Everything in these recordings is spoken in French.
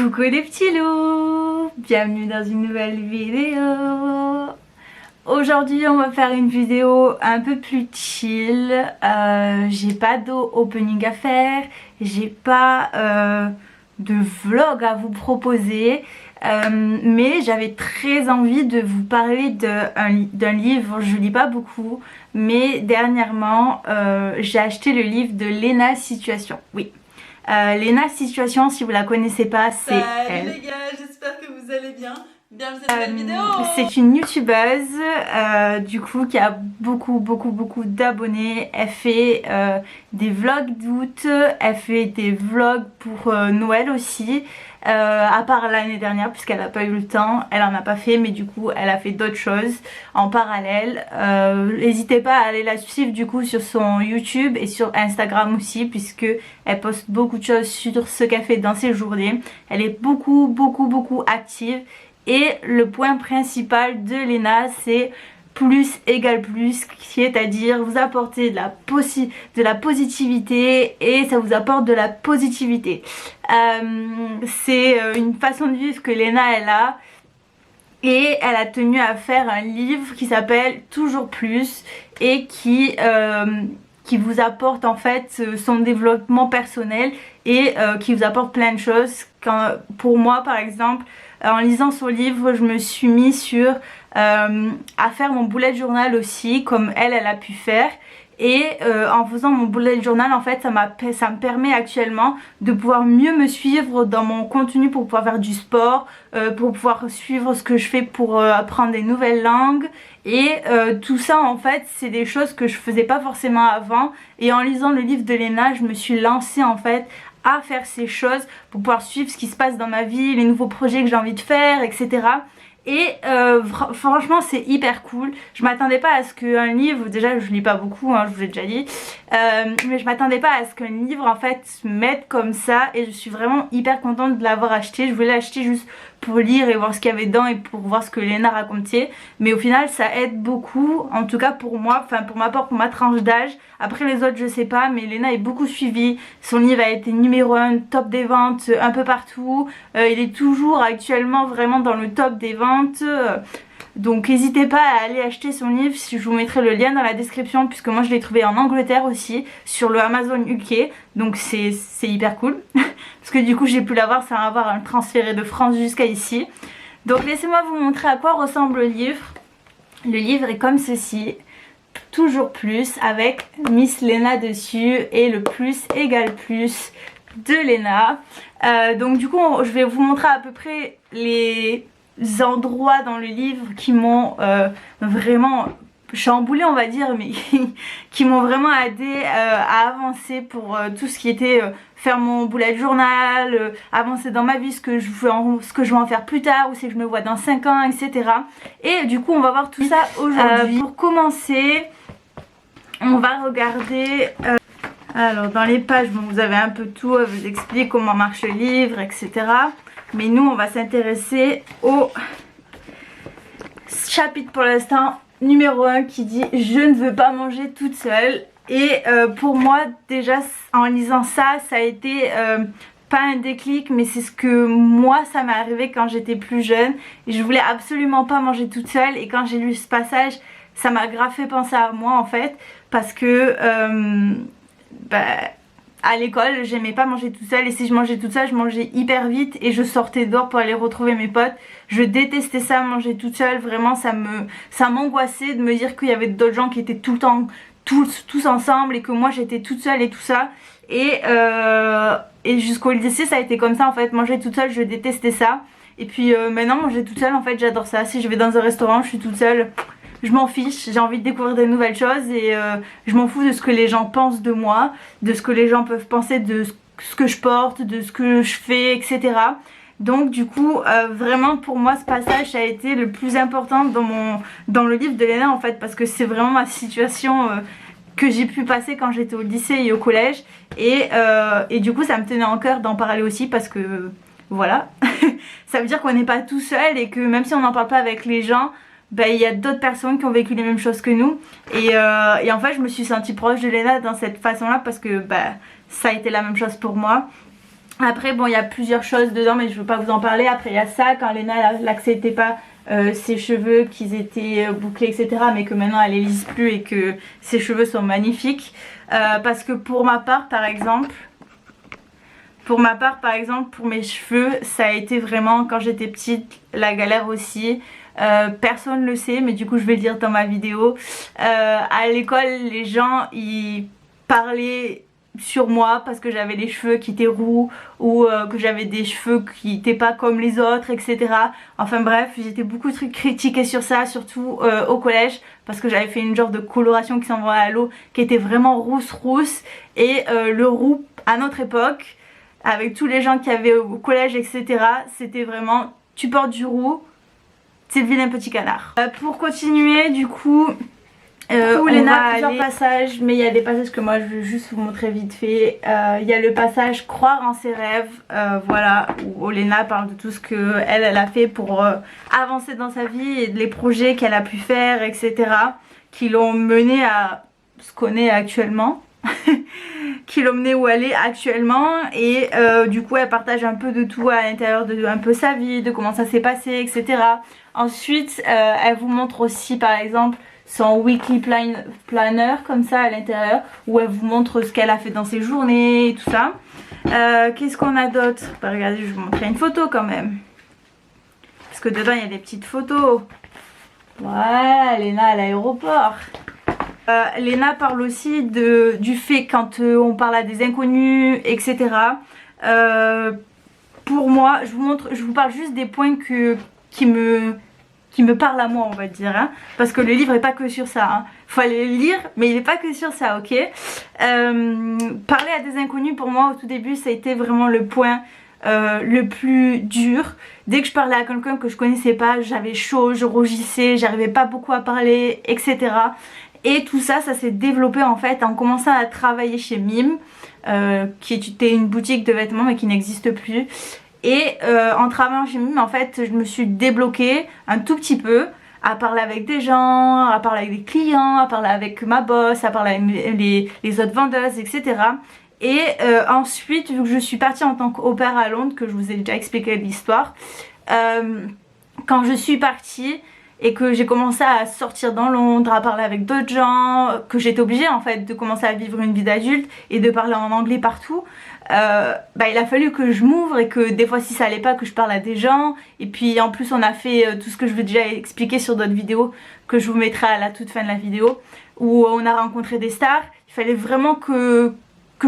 Coucou les petits loups, bienvenue dans une nouvelle vidéo. Aujourd'hui on va faire une vidéo un peu plus chill. J'ai pas d'opening à faire, j'ai pas de vlog à vous proposer, mais j'avais très envie de vous parler d'un livre. Je lis pas beaucoup, mais dernièrement j'ai acheté le livre de Léna Situation. Oui. Léna Situation, si vous la connaissez pas, c'est elle. Salut les gars, j'espère que vous allez bien. Bienvenue dans cette vidéo. C'est une youtubeuse du coup qui a beaucoup d'abonnés. Elle fait des vlogs d'août, elle fait des vlogs pour Noël aussi. À part l'année dernière puisqu'elle n'a pas eu le temps, elle en a pas fait, mais du coup elle a fait d'autres choses en parallèle. N'hésitez pas à aller la suivre du coup sur son YouTube et sur Instagram aussi, puisque elle poste beaucoup de choses sur ce qu'elle fait dans ses journées. Elle est beaucoup active, et le point principal de Léna c'est plus égale plus, c'est-à-dire vous apporter de la positivité et ça vous apporte de la positivité. C'est une façon de vivre que Léna elle a, et elle a tenu à faire un livre qui s'appelle Toujours Plus et qui vous apporte en fait son développement personnel et qui vous apporte plein de choses. Pour moi par exemple, en lisant son livre, je me suis mis sur à faire mon bullet journal aussi, comme elle a pu faire. Et en faisant mon bullet journal, en fait, ça me permet actuellement de pouvoir mieux me suivre dans mon contenu, pour pouvoir faire du sport, pour pouvoir suivre ce que je fais pour apprendre des nouvelles langues. Et tout ça, en fait, c'est des choses que je faisais pas forcément avant. Et en lisant le livre de Léna, je me suis lancée en fait à faire ces choses pour pouvoir suivre ce qui se passe dans ma vie, les nouveaux projets que j'ai envie de faire, etc. Et franchement c'est hyper cool. Je m'attendais pas à ce qu'un livre, déjà je lis pas beaucoup hein, je vous l'ai déjà dit, mais je m'attendais pas à ce qu'un livre en fait m'aide comme ça, et je suis vraiment hyper contente de l'avoir acheté. Je voulais l'acheter juste pour lire et voir ce qu'il y avait dedans et pour voir ce que Léna racontait, mais au final ça aide beaucoup, en tout cas pour moi, enfin pour ma part, pour ma tranche d'âge. Après les autres je sais pas, mais Léna est beaucoup suivie, son livre a été numéro 1 top des ventes un peu partout, il est toujours actuellement vraiment dans le top des ventes. Donc n'hésitez pas à aller acheter son livre, je vous mettrai le lien dans la description, puisque moi je l'ai trouvé en Angleterre aussi, sur le Amazon UK, donc c'est hyper cool parce que du coup j'ai pu l'avoir sans avoir un transféré de France jusqu'à ici. Donc laissez-moi vous montrer à quoi ressemble le livre. Le livre est comme ceci, Toujours Plus, avec Miss Léna dessus et le plus égale plus de Léna. Donc du coup je vais vous montrer à peu près les endroits dans le livre qui m'ont vraiment chamboulé, on va dire, mais qui m'ont vraiment aidé à avancer pour tout ce qui était faire mon bullet journal, avancer dans ma vie, ce que je veux en faire plus tard, où c'est que je me vois dans 5 ans, etc. Et du coup on va voir tout ça aujourd'hui. Pour commencer, on va regarder alors dans les pages, bon, vous avez un peu tout, elle vous explique comment marche le livre, etc. Mais nous on va s'intéresser au chapitre pour l'instant numéro 1 qui dit je ne veux pas manger toute seule. Et pour moi déjà en lisant ça, ça a été pas un déclic, mais c'est ce que moi ça m'est arrivé quand j'étais plus jeune. Et je voulais absolument pas manger toute seule, et quand j'ai lu ce passage ça m'a grave fait penser à moi en fait, parce que à l'école j'aimais pas manger toute seule, et si je mangeais toute seule je mangeais hyper vite et je sortais dehors pour aller retrouver mes potes. Je détestais ça, manger toute seule, vraiment ça m'angoissait de me dire qu'il y avait d'autres gens qui étaient tout le temps tous ensemble et que moi j'étais toute seule et tout ça. Et jusqu'au lycée ça a été comme ça en fait, manger toute seule je détestais ça. Et puis maintenant manger toute seule en fait j'adore ça. Si je vais dans un restaurant je suis toute seule, je m'en fiche, j'ai envie de découvrir des nouvelles choses, et je m'en fous de ce que les gens pensent de moi, de ce que les gens peuvent penser de ce que je porte, de ce que je fais, etc. Donc du coup vraiment pour moi ce passage a été le plus important dans le livre de Léna en fait, parce que c'est vraiment ma situation que j'ai pu passer quand j'étais au lycée et au collège, et du coup ça me tenait en cœur d'en parler aussi, parce que voilà ça veut dire qu'on n'est pas tout seul, et que même si on n'en parle pas avec les gens, il y a d'autres personnes qui ont vécu les mêmes choses que nous, et en fait je me suis sentie proche de Léna dans cette façon là, parce que ça a été la même chose pour moi. Après bon il y a plusieurs choses dedans mais je veux pas vous en parler. Après il y a ça quand Léna n'acceptait pas ses cheveux qu'ils étaient bouclés etc, mais que maintenant elle les lisse plus et que ses cheveux sont magnifiques. Parce que pour ma part par exemple pour mes cheveux ça a été vraiment quand j'étais petite la galère aussi. Personne le sait mais du coup je vais le dire dans ma vidéo. À l'école les gens ils parlaient sur moi parce que j'avais les cheveux qui étaient roux ou que j'avais des cheveux qui n'étaient pas comme les autres etc. Enfin bref j'étais beaucoup critiquée sur ça, surtout au collège parce que j'avais fait une genre de coloration qui s'envoie à l'eau qui était vraiment rousse et le roux à notre époque avec tous les gens qui avaient au collège etc, c'était vraiment tu portes du roux, c'est le vilain petit canard. Pour continuer du coup Léna a plusieurs passages mais il y a des passages que moi je veux juste vous montrer vite fait. Il y a le passage croire en ses rêves, voilà, où Léna parle de tout ce qu'elle a fait pour avancer dans sa vie et les projets qu'elle a pu faire etc, qui l'ont menée à ce qu'on est actuellement qui l'ont menée où elle est actuellement et du coup elle partage un peu de tout à l'intérieur de un peu sa vie, de comment ça s'est passé etc. Ensuite elle vous montre aussi par exemple son weekly planner comme ça à l'intérieur où elle vous montre ce qu'elle a fait dans ses journées et tout ça. Qu'est-ce qu'on a d'autre? Bah, regardez je vais vous montrer une photo quand même parce que dedans il y a des petites photos. Voilà Léna à l'aéroport. Léna parle aussi du fait quand on parle à des inconnus etc. Pour moi je vous parle juste des points qui me parle à moi on va dire hein, parce que le livre est pas que sur ça hein. Faut aller le lire mais il est pas que sur ça ok. Parler à des inconnus pour moi au tout début ça a été vraiment le point le plus dur. Dès que je parlais à quelqu'un que je connaissais pas j'avais chaud, je rougissais, j'arrivais pas beaucoup à parler etc. Et tout ça ça s'est développé en fait en commençant à travailler chez Mime qui était une boutique de vêtements mais qui n'existe plus. Et en travaillant chez Mime en fait je me suis débloquée un tout petit peu à parler avec des gens, à parler avec des clients, à parler avec ma boss, à parler avec les autres vendeuses etc. Et ensuite vu que je suis partie en tant qu'au pair à Londres, que je vous ai déjà expliqué l'histoire, quand je suis partie et que j'ai commencé à sortir dans Londres, à parler avec d'autres gens, que j'étais obligée en fait de commencer à vivre une vie d'adulte et de parler en anglais partout, bah, il a fallu que je m'ouvre et que des fois si ça allait pas que je parle à des gens. Et puis en plus on a fait tout ce que je vous ai déjà expliqué sur d'autres vidéos que je vous mettrai à la toute fin de la vidéo où on a rencontré des stars. Il fallait vraiment que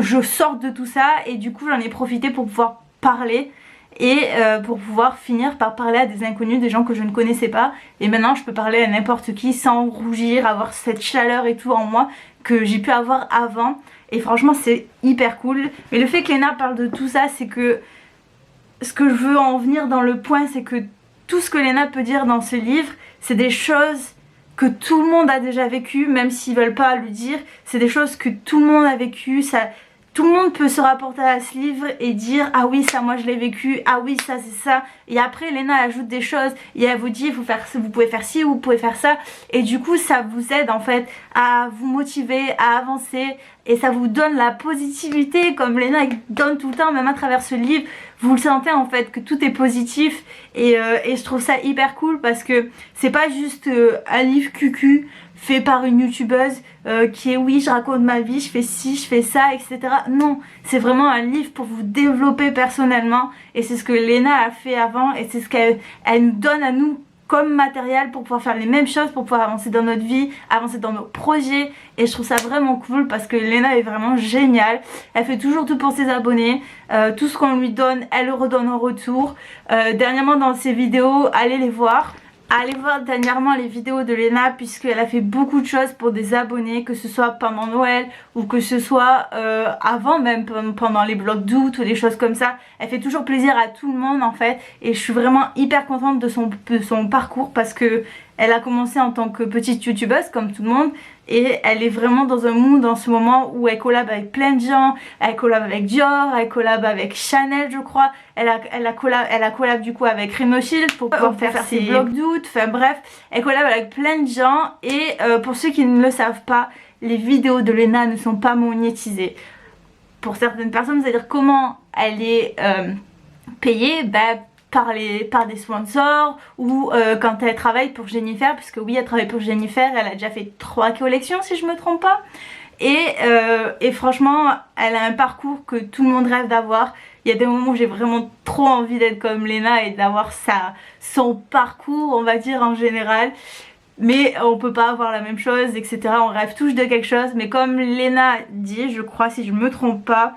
je sorte de tout ça et du coup j'en ai profité pour pouvoir parler et pour pouvoir finir par parler à des inconnus, des gens que je ne connaissais pas. Et maintenant je peux parler à n'importe qui sans rougir, avoir cette chaleur et tout en moi que j'ai pu avoir avant. Et franchement c'est hyper cool. Mais le fait que Léna parle de tout ça, c'est que ce que je veux en venir dans le point, c'est que tout ce que Léna peut dire dans ce livre, c'est des choses que tout le monde a déjà vécu, même s'ils veulent pas le dire. C'est des choses que tout le monde a vécu. Tout le monde peut se rapporter à ce livre et dire ah oui ça moi je l'ai vécu, ah oui ça c'est ça. Et après Léna ajoute des choses et elle vous dit vous pouvez faire ci, vous pouvez faire ça. Et du coup ça vous aide en fait à vous motiver, à avancer. Et ça vous donne la positivité comme Léna donne tout le temps, même à travers ce livre. Vous le sentez en fait que tout est positif. Et je trouve ça hyper cool parce que c'est pas juste un livre cucu fait par une youtubeuse qui est oui je raconte ma vie, je fais ci, je fais ça etc. Non, c'est vraiment un livre pour vous développer personnellement. Et c'est ce que Léna a fait avant et c'est ce qu'elle nous donne à nous comme matériel pour pouvoir faire les mêmes choses, pour pouvoir avancer dans notre vie, avancer dans nos projets. Et je trouve ça vraiment cool parce que Léna est vraiment géniale. Elle fait toujours tout pour ses abonnés, tout ce qu'on lui donne elle le redonne en retour. Dernièrement dans ses vidéos, allez les voir. Allez voir dernièrement les vidéos de Léna puisqu'elle a fait beaucoup de choses pour des abonnés, que ce soit pendant Noël ou que ce soit avant même pendant les blogs d'août ou des choses comme ça. Elle fait toujours plaisir à tout le monde en fait et je suis vraiment hyper contente de son parcours parce que elle a commencé en tant que petite youtubeuse comme tout le monde et elle est vraiment dans un mood en ce moment où elle collab avec plein de gens. Elle collab avec Dior, elle collab avec Chanel je crois, elle a collab du coup avec Reno Shield pour pouvoir faire ses vlogs d'août. Enfin bref, elle collab avec plein de gens et pour ceux qui ne le savent pas, les vidéos de Léna ne sont pas monétisées. pour certaines personnes, c'est-à-dire comment elle est payée, par des sponsors ou quand elle travaille pour Jennifer, puisque oui, elle travaille pour Jennifer, elle a déjà fait 3 collections si je me trompe pas. Et franchement, elle a un parcours que tout le monde rêve d'avoir. Il y a des moments où j'ai vraiment trop envie d'être comme Léna et d'avoir son parcours, on va dire, en général. Mais on peut pas avoir la même chose, etc. On rêve tous de quelque chose. Mais comme Léna dit, je crois, si je me trompe pas,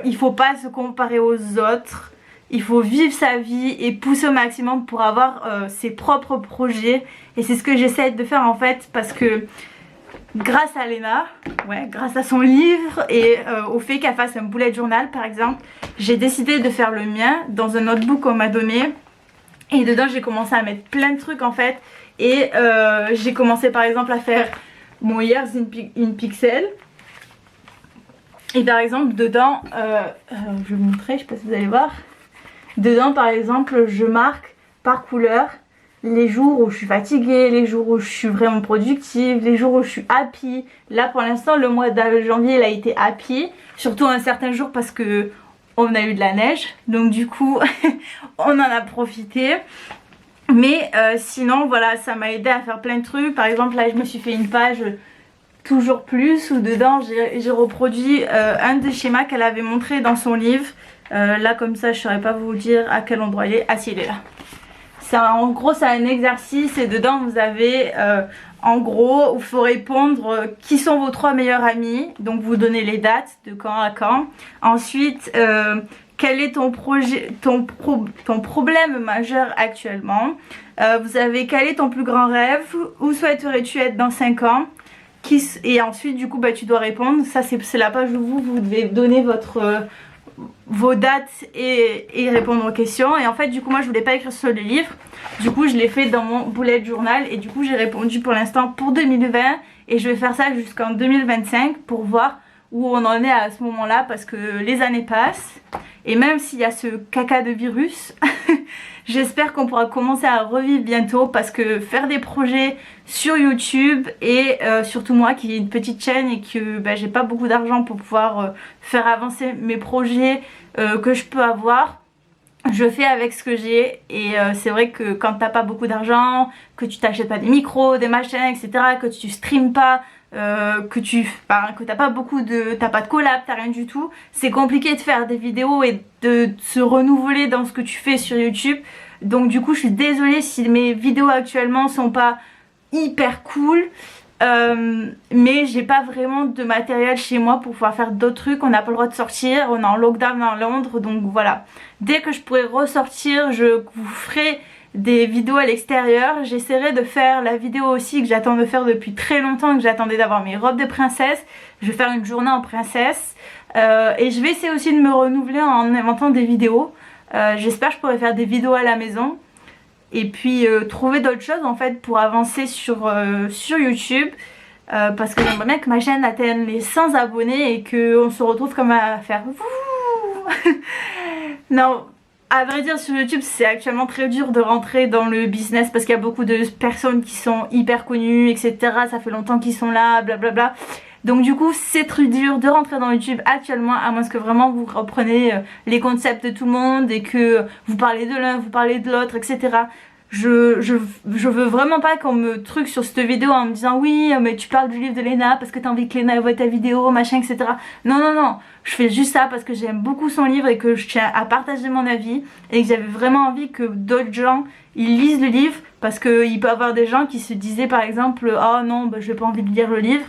il faut pas se comparer aux autres. Il faut vivre sa vie et pousser au maximum pour avoir ses propres projets. Et c'est ce que j'essaie de faire en fait, parce que grâce à Léna, grâce à son livre et au fait qu'elle fasse un bullet journal par exemple, j'ai décidé de faire le mien dans un notebook qu'on m'a donné. Et dedans j'ai commencé à mettre plein de trucs en fait. Et j'ai commencé par exemple à faire mon Years in Pixel. Et par exemple dedans, je vais vous montrer, je sais pas si vous allez voir. Dedans par exemple je marque par couleur les jours où je suis fatiguée, les jours où je suis vraiment productive, les jours où je suis happy. Là pour l'instant le mois de janvier il a été happy, surtout un certain jour parce que on a eu de la neige, donc du coup on en a profité. Mais sinon voilà, ça m'a aidé à faire plein de trucs. Par exemple là je me suis fait une page toujours plus où dedans j'ai reproduit un des schémas qu'elle avait montré dans son livre. Là comme ça je saurais pas vous dire à quel endroit il est. Ah si, il est là. En gros c'est un exercice et dedans vous avez en gros il faut répondre qui sont vos 3 meilleurs amis. Donc vous donnez les dates de quand à quand. Ensuite quel est ton problème majeur actuellement. Vous avez quel est ton plus grand rêve, où souhaiterais-tu être dans 5 ans. Et ensuite du coup tu dois répondre. Ça c'est la page où vous devez donner vos dates et répondre aux questions. Et en fait du coup moi je voulais pas écrire sur le livre, du coup je l'ai fait dans mon bullet journal. Et du coup j'ai répondu pour l'instant pour 2020 et je vais faire ça jusqu'en 2025 pour voir où on en est à ce moment là, parce que les années passent. Et même s'il y a ce caca de virus j'espère qu'on pourra commencer à revivre bientôt, parce que faire des projets sur YouTube et surtout moi qui ai une petite chaîne et que j'ai pas beaucoup d'argent pour pouvoir faire avancer mes projets que je peux avoir, je fais avec ce que j'ai. Et c'est vrai que quand t'as pas beaucoup d'argent, que tu t'achètes pas des micros, des machins, etc., que tu streames pas, que t'as pas de collab, t'as rien du tout, c'est compliqué de faire des vidéos et de se renouveler dans ce que tu fais sur YouTube. Donc du coup je suis désolée si mes vidéos actuellement sont pas hyper cool, mais j'ai pas vraiment de matériel chez moi pour pouvoir faire d'autres trucs. On n'a pas le droit de sortir, on est en lockdown à Londres, donc voilà. Dès que je pourrai ressortir, je vous ferai des vidéos à l'extérieur. J'essaierai de faire la vidéo aussi que j'attends de faire depuis très longtemps, que j'attendais d'avoir mes robes de princesse. Je vais faire une journée en princesse et je vais essayer aussi de me renouveler en inventant des vidéos. J'espère que je pourrai faire des vidéos à la maison et puis trouver d'autres choses en fait pour avancer sur YouTube, parce que j'aimerais bien que ma chaîne atteigne les 100 abonnés et qu'on se retrouve comme à faire non, à vrai dire sur YouTube c'est actuellement très dur de rentrer dans le business parce qu'il y a beaucoup de personnes qui sont hyper connues, etc. Ça fait longtemps qu'ils sont là, blablabla. Donc du coup c'est très dur de rentrer dans YouTube actuellement, à moins que vraiment vous reprenez les concepts de tout le monde et que vous parlez de l'un, vous parlez de l'autre, etc. Je veux vraiment pas qu'on me truque sur cette vidéo en me disant oui mais tu parles du livre de Léna parce que t'as envie que Léna voit ta vidéo, machin, etc. Non non non, je fais juste ça parce que j'aime beaucoup son livre et que je tiens à partager mon avis et que j'avais vraiment envie que d'autres gens ils lisent le livre, parce qu'il peut y avoir des gens qui se disaient par exemple oh non j'ai pas envie de lire le livre.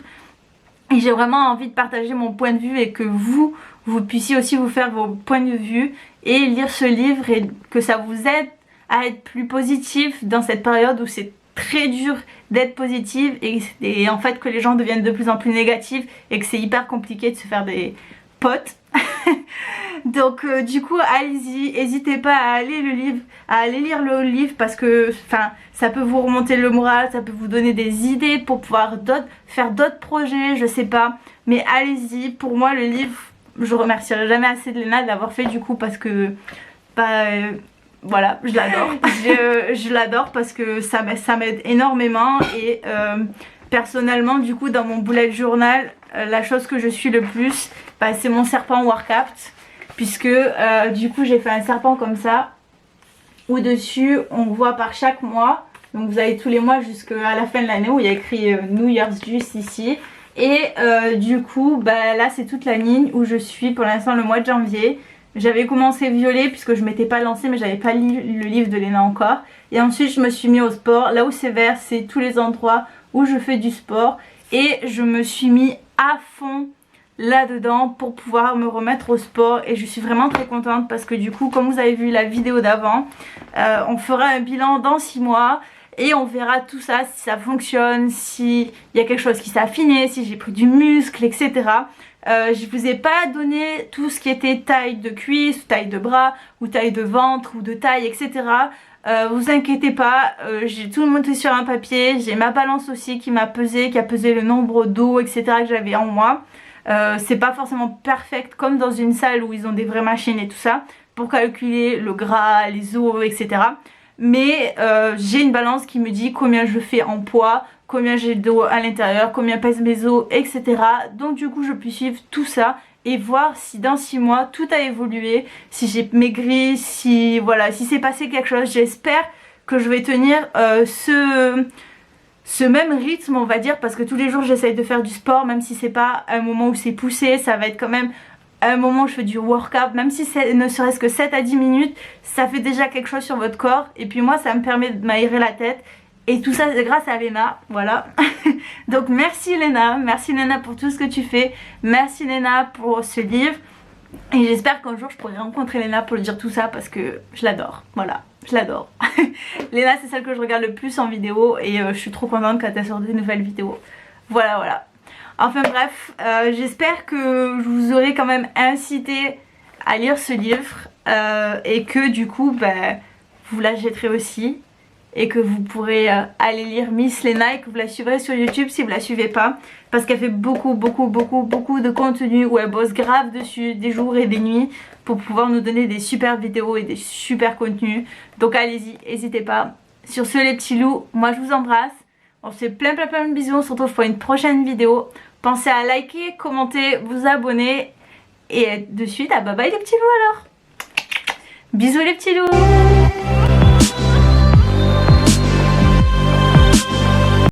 Et j'ai vraiment envie de partager mon point de vue et que vous puissiez aussi vous faire vos points de vue et lire ce livre et que ça vous aide à être plus positif dans cette période où c'est très dur d'être positive et en fait que les gens deviennent de plus en plus négatifs et que c'est hyper compliqué de se faire des potes. Donc du coup allez-y, n'hésitez pas à aller lire le livre parce que ça peut vous remonter le moral, ça peut vous donner des idées pour pouvoir faire d'autres projets, je sais pas, mais allez-y. Pour moi le livre, je remercierai jamais assez de Léna de l'avoir fait du coup, parce que voilà, je l'adore. Je l'adore parce que ça m'aide énormément et personnellement du coup dans mon bullet journal, la chose que je suis le plus, bah, c'est mon serpent Warcraft. Puisque du coup j'ai fait un serpent comme ça, où dessus on voit par chaque mois. Donc vous avez tous les mois jusqu'à la fin de l'année où il y a écrit New Year's Juice ici. Et du coup bah, là c'est toute la ligne où je suis pour l'instant le mois de janvier. J'avais commencé violet puisque je m'étais pas lancée, mais j'avais pas lu le livre de Léna encore. Et ensuite je me suis mis au sport. Là où c'est vert c'est tous les endroits où je fais du sport. Et je me suis mis à fond là-dedans pour pouvoir me remettre au sport. Et je suis vraiment très contente parce que du coup, comme vous avez vu la vidéo d'avant, on fera un bilan dans 6 mois. Et on verra tout ça, si ça fonctionne, s'il y a quelque chose qui s'est affiné, si j'ai pris du muscle, etc. Je vous ai pas donné tout ce qui était taille de cuisse, taille de bras, ou taille de ventre, ou de taille, etc. Vous inquiétez pas, j'ai tout monté sur un papier. J'ai ma balance aussi qui m'a pesé, qui a pesé le nombre d'os, etc. que j'avais en moi. C'est pas forcément perfect comme dans une salle où ils ont des vraies machines et tout ça, pour calculer le gras, les os, etc. Mais j'ai une balance qui me dit combien je fais en poids, combien j'ai d'eau à l'intérieur, combien pèsent mes os, etc. Donc du coup je peux suivre tout ça et voir si dans 6 mois tout a évolué, si j'ai maigri, si voilà, si c'est passé quelque chose. J'espère que je vais tenir ce même rythme on va dire, parce que tous les jours j'essaye de faire du sport, même si c'est pas un moment où c'est poussé, ça va être quand même un moment où je fais du workout, même si c'est ne serait-ce que 7 à 10 minutes, ça fait déjà quelque chose sur votre corps. Et puis moi ça me permet de m'aérer la tête. Et tout ça c'est grâce à Léna, voilà. Donc merci Léna pour tout ce que tu fais. Merci Léna pour ce livre. Et j'espère qu'un jour je pourrai rencontrer Léna pour lui dire tout ça parce que je l'adore, voilà. Je l'adore. Léna c'est celle que je regarde le plus en vidéo et je suis trop contente quand elle sort des nouvelles vidéos. Voilà voilà. Enfin bref, j'espère que je vous aurai quand même incité à lire ce livre et que du coup bah, vous l'achèterez aussi et que vous pourrez aller lire Miss Léna et que vous la suivrez sur YouTube si vous la suivez pas, parce qu'elle fait beaucoup de contenu où elle bosse grave dessus des jours et des nuits pour pouvoir nous donner des super vidéos et des super contenus. Donc allez-y, n'hésitez pas. Sur ce les petits loups, moi je vous embrasse. On se fait plein de bisous, on se retrouve pour une prochaine vidéo. Pensez à liker, commenter, vous abonner et de suite à bye bye les petits loups alors. Bisous les petits loups.